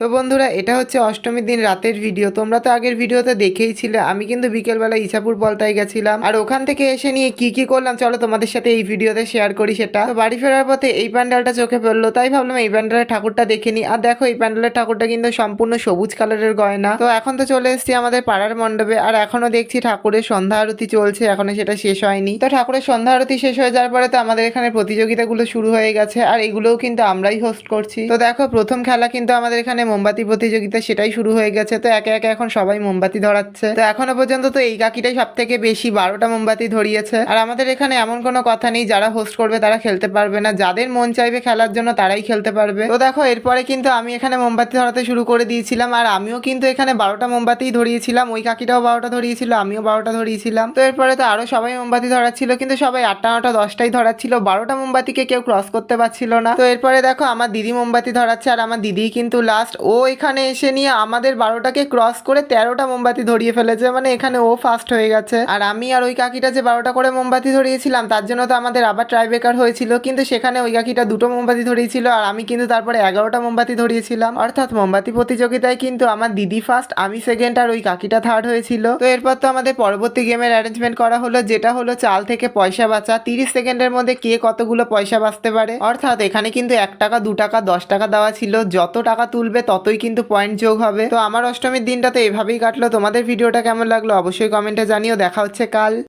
তো বন্ধুরা, এটা হচ্ছে অষ্টমীর দিন রাতের ভিডিও। তোমরা তো আগের ভিডিওতে দেখেইছিলে আমি কিন্তু বিকেলবেলা ইছাপুর বলতায় গেছিলাম, আর ওখান থেকে এসে নিয়ে কি কি করলাম চলো তোমাদের সাথে এই ভিডিওতে শেয়ার করি সেটা। তো বাড়ি ফেরার পথে এই প্যান্ডেলটা চোখে পড়লো, তাই ভাবলাম এই প্যান্ডেলের ঠাকুরটা দেখে নিই। আর দেখো, এই প্যান্ডেলের ঠাকুরটা কিন্তু সম্পূর্ণ সবুজ কালারের গয়না। তো এখন তো চলে এসেছি আমাদের পাড়ার মণ্ডপে, আর এখনো দেখছি ঠাকুরের সন্ধ্যা আরতি চলছে, এখনো সেটা শেষ হয়নি। তো ঠাকুরের সন্ধ্যা আরতি শেষ হয়ে যাওয়ার পরে তো আমাদের এখানে প্রতিযোগিতাগুলো শুরু হয়ে গেছে, আর এগুলোও কিন্তু আমরাই হোস্ট করছি। তো দেখো, প্রথম খেলা কিন্তু আমাদের এখানে মোমবাতি প্রতিযোগিতা, সেটাই শুরু হয়ে গেছে। তো একে একে এখন সবাই মোমবাতি ধরাচ্ছে। তো এখনো পর্যন্ত তো এই কাকিটাই সব থেকে বেশি 12টা মোমবাতি ধরিয়েছে। আর আমাদের এখানে এমন কোনো কথা নেই যারা হোস্ট করবে তারা খেলতে পারবে না, যাদের মন চাইবে খেলার জন্য তারাই খেলতে পারবে। তো দেখো, এরপরে কিন্তু আমি এখানে মোমবাতি ধরাতে শুরু করে দিয়েছিলাম, আর আমিও কিন্তু এখানে 12টা মোমবাতি ধরিয়েছিলাম। ওই কাকিটাও 12টা ধরিয়েছিল, আমিও 12টা ধরিয়েছিলাম। তো এরপরে তো আরো সবাই মোমবাতি ধরাচ্ছিল, কিন্তু সবাই 8টা 9টা 10টাই ধরাচ্ছিল, 12টা মোমবাতিকে কেউ ক্রস করতে পারছিল না। তো এরপরে দেখো, আমার দিদি মোমবাতি ধরাচ্ছে, আর আমার দিদি কিন্তু লাস্ট, ও এখানে এসে নিয়ে আমাদের 12টাকে ক্রস করে 13টা মোমবাতি ধরিয়ে ফেলেছে, মানে এখানে ও ফার্স্ট হয়ে গেছে। আর আমি আর ওই কাকিটা যে 12টা করে মোমবাতি ধরিয়েছিলাম তার জন্য তো আমাদের আবার ট্রাইবেকার হয়েছিল, কিন্তু সেখানে ওই কাকিটা 2টো মোমবাতি ধরিয়েছিল, আর আমি কিন্তু তারপরে 11টা মোমবাতি ধরিয়েছিলাম। অর্থাৎ মোমবাতি প্রতিযোগিতায় কিন্তু আমার দিদি ফার্স্ট, আমি সেকেন্ড, আর ওই কাকিটা থার্ড হয়েছিল। তো এরপর তো আমাদের পরবর্তী গেমের অ্যারেঞ্জমেন্ট করা হলো, যেটা হলো চাল থেকে পয়সা বাঁচা। 30 সেকেন্ডের মধ্যে কে কতগুলো পয়সা বাঁচতে পারে। অর্থাৎ এখানে কিন্তু 1 টাকা 2 টাকা 10 টাকা দেওয়া ছিল, যত টাকা তুলবে ততই কিন্তু পয়েন্ট যোগ হবে। তো আমার অষ্টমীর দিনটা তো এভাবেই কাটলো। তোমাদের ভিডিওটা কেমন লাগলো অবশ্যই কমেন্টে জানিও। দেখা হচ্ছে কাল।